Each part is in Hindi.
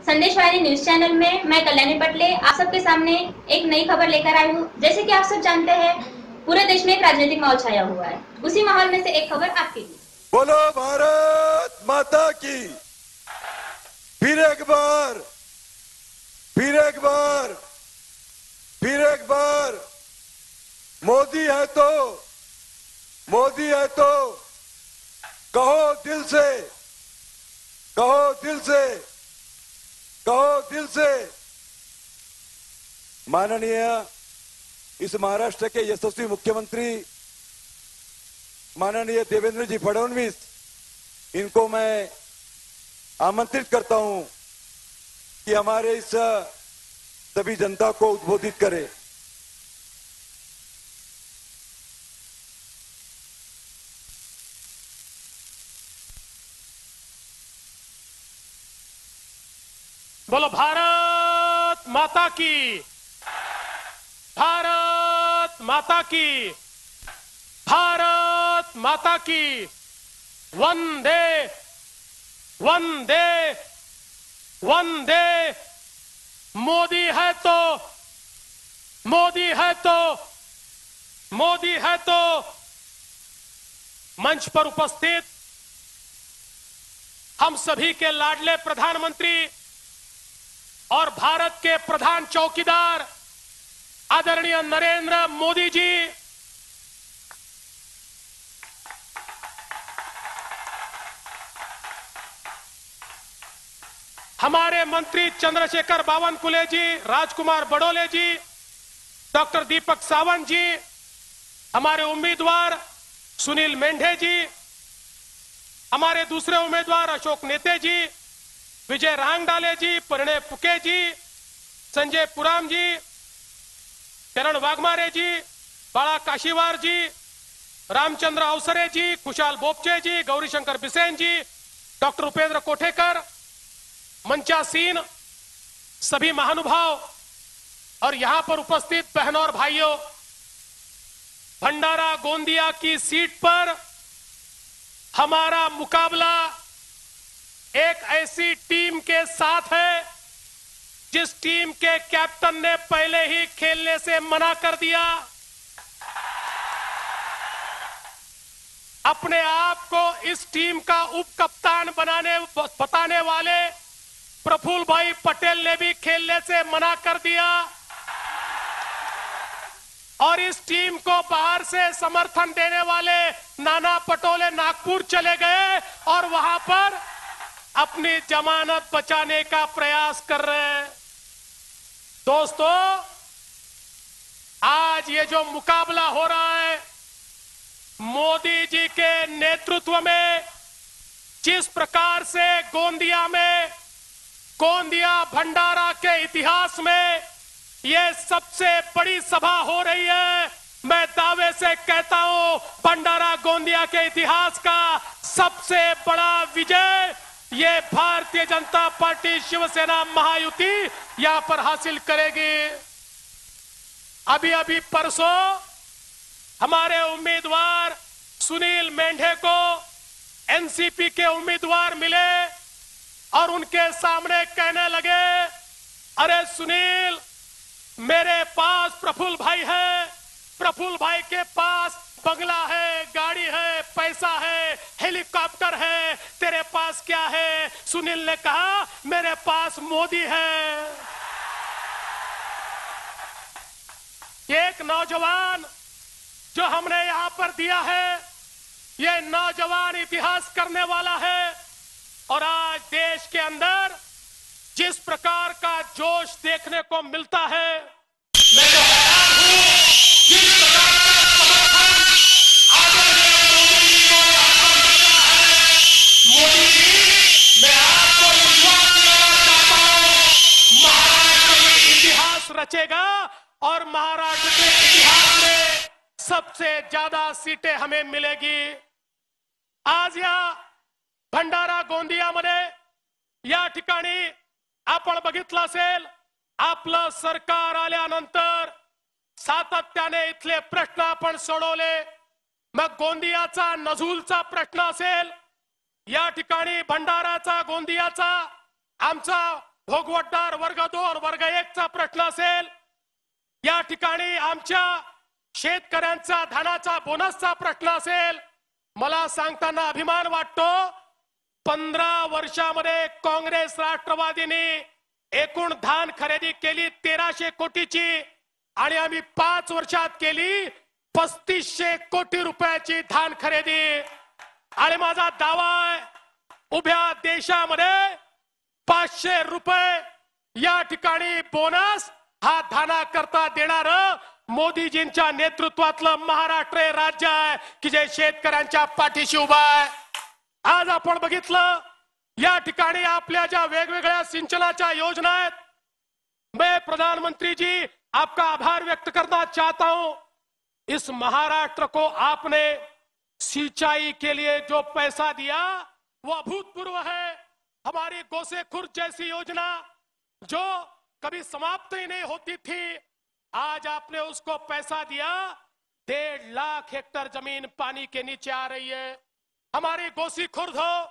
संदेशवाणी न्यूज चैनल में मैं कल्याणी पटले आप सबके सामने एक नई खबर लेकर आई हूँ। जैसे कि आप सब जानते हैं, पूरे देश में एक राजनीतिक माहौल छाया हुआ है। उसी माहौल में से एक खबर आपके लिए। बोलो भारत माता की। फिर एक बार फिर एक बार फिर एक बार मोदी है तो कहो दिल से, कहो दिल से, कहो दिल से। माननीय इस महाराष्ट्र के यशस्वी मुख्यमंत्री माननीय देवेंद्र जी फडणवीस, इनको मैं आमंत्रित करता हूं कि हमारे इस सभी जनता को उद्बोधित करें। बोलो भारत माता की, भारत माता की, भारत माता की। वंदे वंदे वंदे। मोदी है तो, मोदी है तो, मोदी है तो। मंच पर उपस्थित हम सभी के लाडले प्रधानमंत्री और भारत के प्रधान चौकीदार आदरणीय नरेंद्र मोदी जी, हमारे मंत्री चंद्रशेखर बावनकुले जी, राजकुमार बडोले जी, डॉक्टर दीपक सावंत जी, हमारे उम्मीदवार सुनील मेंढे जी, हमारे दूसरे उम्मीदवार अशोक नेते जी, विजय रांगडाले जी, परिणय फुके जी, संजय पुराम जी, किरण वाघमारे जी, बाळा काशीवार जी, रामचंद्र अवसरे जी, खुशाल बोपचे जी, गौरीशंकर बिसेन जी, डॉक्टर उपेंद्र कोठेकर, मंचासीन सभी महानुभाव और यहां पर उपस्थित बहनों और भाइयों, भंडारा गोंदिया की सीट पर हमारा मुकाबला एक ऐसी टीम के साथ है जिस टीम के कैप्टन ने पहले ही खेलने से मना कर दिया। अपने आप को इस टीम का उप कप्तान बताने वाले प्रफुल्ल भाई पटेल ने भी खेलने से मना कर दिया और इस टीम को बाहर से समर्थन देने वाले नाना पटोले नागपुर चले गए और वहां पर अपनी जमानत बचाने का प्रयास कर रहे हैं। दोस्तों, आज ये जो मुकाबला हो रहा है, मोदी जी के नेतृत्व में जिस प्रकार से गोंदिया भंडारा के इतिहास में ये सबसे बड़ी सभा हो रही है, मैं दावे से कहता हूं भंडारा गोंदिया के इतिहास का सबसे बड़ा विजय ये भारतीय जनता पार्टी शिवसेना महायुति यहां पर हासिल करेगी। अभी परसों हमारे उम्मीदवार सुनील मेंढे को एनसीपी के उम्मीदवार मिले और उनके सामने कहने लगे, अरे सुनील, मेरे पास प्रफुल्ल भाई है, प्रफुल्ल भाई के पास बंगला है, गाड़ी है, पैसा है, हेलीकॉप्टर है, तेरे पास क्या है? सुनील ने कहा, मेरे पास मोदी है। एक नौजवान जो हमने यहां पर दिया है, ये नौजवान इतिहास करने वाला है और आज देश के अंदर जिस प्रकार का जोश देखने को मिलता है, मैं तो हैरान हूं जिस प्रकार का समर्थन आदरणीय मोदी जी को यहां पर मिलता है। मोदी जी, मैं आपको विश्वास दिलाना चाहता हूं, महाराष्ट्र में इतिहास रचेगा और महाराष्ट्र के इतिहास में सबसे ज्यादा सीटें हमें मिलेगी। आज या भंडारा गोंदियामध्ये या ठिकाणी आपण बघितलं असेल, आपलं सरकार आल्यानंतर सातत्याने इथले प्रश्न आपण सोडवले। मग गोंदियाचा नझूलचा प्रश्न असेल, या ठिकाणी भंडाराचा गोंदियाचा आमचा भोगवटदार वर्ग 2 वर्ग 1चा प्रश्न असेल, या ठिकाणी आमच्या शेतकऱ्यांचा धानाचा बोनसचा प्रश्न असेल, मला सांगताना अभिमान वाटतो 15 वर्षामध्ये काँग्रेस राष्ट्रवादीने एकूण धान खरेदी केली 1300 कोटीची आणि आम्ही 5 वर्षात केली 3500 कोटी रुपयाची धान खरेदी. आणि माझा दावा आहे उभ्या देशामध्ये 500 रुपये या ठिकाणी बोनस हा धाना करता देणार मोदीजींच्या नेतृत्वातलं महाराष्ट्र हे राज्य आहे की जे शेतकऱ्यांच्या पाठीशी उभा आहे. आज आपण बघितलं या ठिकाणी आपल्या ज्या वेगवेगळ्या सिंचनाच्या योजना आहेत, मैं प्रधानमंत्री जी आपका आभार व्यक्त करना चाहता हूं. इस महाराष्ट्र को आपने सिंचाई के लिए जो पैसा दिया वो अभूतपूर्व है. हमारी गोसेखुर्द जैसी योजना जो कभी समाप्त ही नहीं होती थी, आज आपने उसको पैसा दिया. 1.5 लाख हेक्टेयर जमीन पानी के नीचे आ रही है. हमारी गोसीखुर्द हो,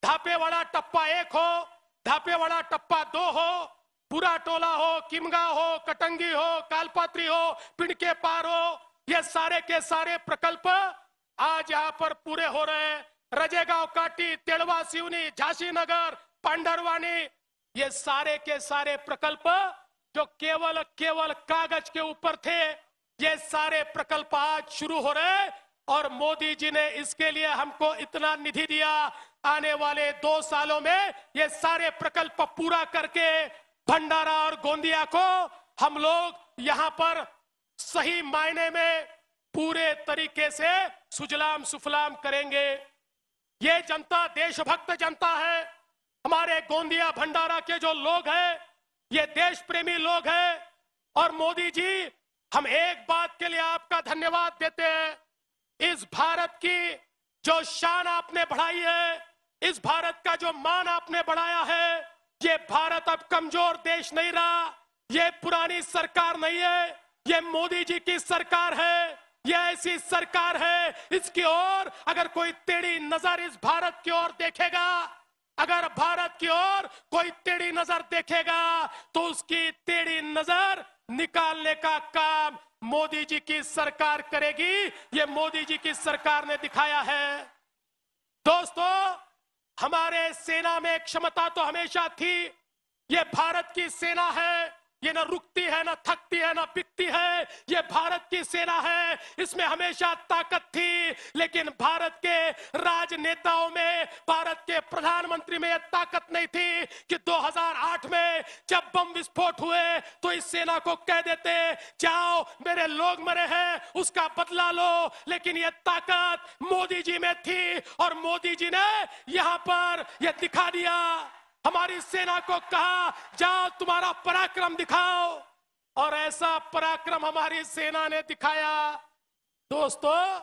धापेवाड़ा टप्पा 1 हो, धापेवाड़ा टप्पा 2 हो, पूरा टोला हो, किमगा हो, कटंगी हो, कालपात्री हो, पिंडके पार हो, ये सारे के सारे प्रकल्प आज यहाँ पर पूरे हो रहे हैं. रजेगांव काटी, तेड़वा सिवनी, झांसी नगर, पांडरवानी, ये सारे के सारे प्रकल्प जो केवल कागज के ऊपर थे, ये सारे प्रकल्प आज शुरू हो रहे हैं. और मोदी जी ने इसके लिए हमको इतना निधि दिया. आने वाले 2 सालों में ये सारे प्रकल्प पूरा करके भंडारा और गोंदिया को हम लोग यहाँ पर सही मायने में पूरे तरीके से सुजलाम सुफलाम करेंगे. ये जनता देशभक्त जनता है. हमारे गोंदिया भंडारा के जो लोग हैं ये देश प्रेमी लोग हैं. और मोदी जी, हम एक बात के लिए आपका धन्यवाद देते हैं. इस भारत की जो शान आपने बढ़ाई है, इस भारत का जो मान आपने बढ़ाया है, ये भारत अब कमजोर देश नहीं रहा. ये पुरानी सरकार नहीं है, ये मोदी जी की सरकार है. ये ऐसी सरकार है, इसकी ओर अगर कोई टेढ़ी नजर इस भारत की ओर देखेगा, अगर भारत की ओर कोई टेढ़ी नजर देखेगा तो उसकी टेढ़ी नजर निकालने का काम मोदी जी की सरकार करेगी. ये मोदी जी की सरकार ने दिखाया है. दोस्तों, हमारे सेना में क्षमता तो हमेशा थी. ये भारत की सेना है, ये न रुकती है, न थकती है, न बिकती है. ये भारत की सेना है, इसमें हमेशा ताकत थी. लेकिन भारत के राजनेताओं में, भारत के प्रधानमंत्री में यह ताकत नहीं थी कि 2008 में जब बम विस्फोट हुए तो इस सेना को कह देते जाओ, मेरे लोग मरे हैं, उसका बदला लो. लेकिन यह ताकत मोदी जी में थी और मोदी जी ने यहां पर यह दिखा दिया. हमारी सेना को कहा जाओ तुम्हारा पराक्रम दिखाओ, और ऐसा पराक्रम हमारी सेना ने दिखाया. दोस्तों,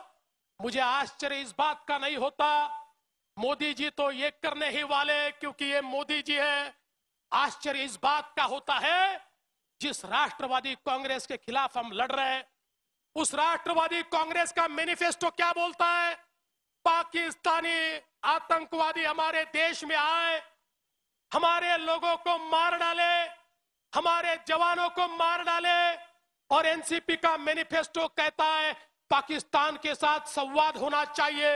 मुझे आश्चर्य इस बात का नहीं होता, मोदी जी तो ये करने ही वाले क्योंकि ये मोदी जी है. आश्चर्य इस बात का होता है जिस राष्ट्रवादी कांग्रेस के खिलाफ हम लड़ रहे हैं, उस राष्ट्रवादी कांग्रेस का मैनिफेस्टो क्या बोलता है? पाकिस्तानी आतंकवादी हमारे देश में आए, हमारे लोगों को मार डाले, हमारे जवानों को मार डाले. और एनसीपी का मैनिफेस्टो कहता है पाकिस्तान के साथ संवाद होना चाहिए.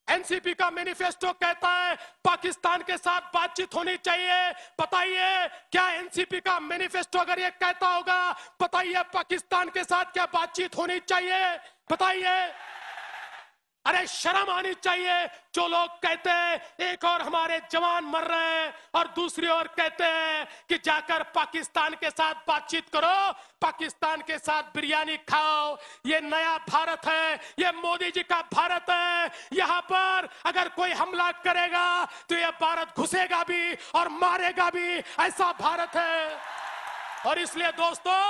एनसीपी का मैनिफेस्टो कहता है पाकिस्तान के साथ बातचीत होनी चाहिए. बताइए, क्या एनसीपी का मैनिफेस्टो अगर ये कहता होगा, बताइए पाकिस्तान के साथ क्या बातचीत होनी चाहिए? बताइए. अरे शर्म आनी चाहिए जो लोग कहते हैं एक और हमारे जवान मर रहे हैं और दूसरी ओर कहते हैं कि जाकर पाकिस्तान के साथ बातचीत करो, पाकिस्तान के साथ बिरयानी खाओ. ये नया भारत है, ये मोदी जी का भारत है. यहाँ पर अगर कोई हमला करेगा तो ये भारत घुसेगा भी और मारेगा भी. ऐसा भारत है. और इसलिए दोस्तों,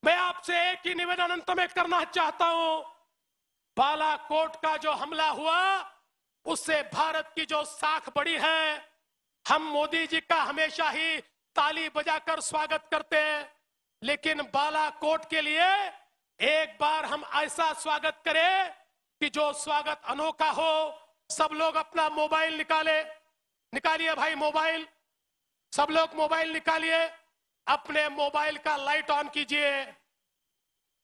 मैं आपसे एक ही निवेदन अंत में करना चाहता हूं. बालाकोट का जो हमला हुआ उससे भारत की जो साख बढ़ी है, हम मोदी जी का हमेशा ही ताली बजाकर स्वागत करते हैं. लेकिन बालाकोट के लिए एक बार हम ऐसा स्वागत करें कि जो स्वागत अनोखा हो. सब लोग अपना मोबाइल निकालिए भाई मोबाइल. सब लोग मोबाइल निकालिए, अपने मोबाइल का लाइट ऑन कीजिए,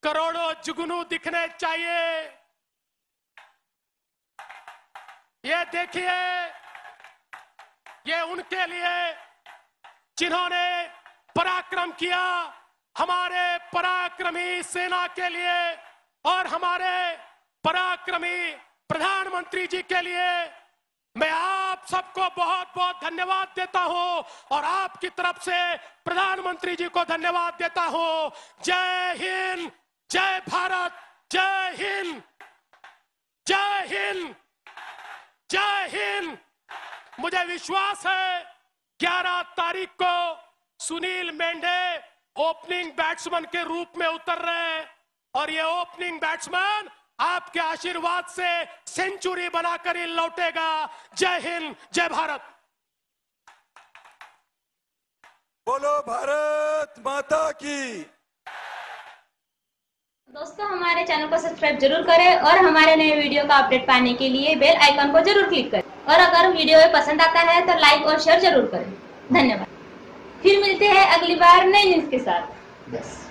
करोड़ों जुगनू दिखने चाहिए। ये देखिए, ये उनके लिए जिन्होंने पराक्रम किया, हमारे पराक्रमी सेना के लिए और हमारे पराक्रमी प्रधानमंत्री जी के लिए मैं आप सबको बहुत बहुत धन्यवाद देता हूं और आपकी तरफ से प्रधानमंत्री जी को धन्यवाद देता हूं। जय हिंद, जय भारत, जय हिंद, जय हिंद, जय हिंद। मुझे विश्वास है 11 तारीख को सुनील मेंढे ओपनिंग बैट्समैन के रूप में उतर रहे हैं और ये ओपनिंग बैट्समैन आपके आशीर्वाद से सेंचुरी बनाकर ही लौटेगा। जय हिंद, जय भारत। बोलो भारत माता की। दोस्तों, हमारे चैनल को सब्सक्राइब जरूर करें और हमारे नए वीडियो का अपडेट पाने के लिए बेल आइकन को जरूर क्लिक करें और अगर वीडियो पसंद आता है तो लाइक और शेयर जरूर करें। धन्यवाद। फिर मिलते हैं अगली बार नई न्यूज के साथ। बस।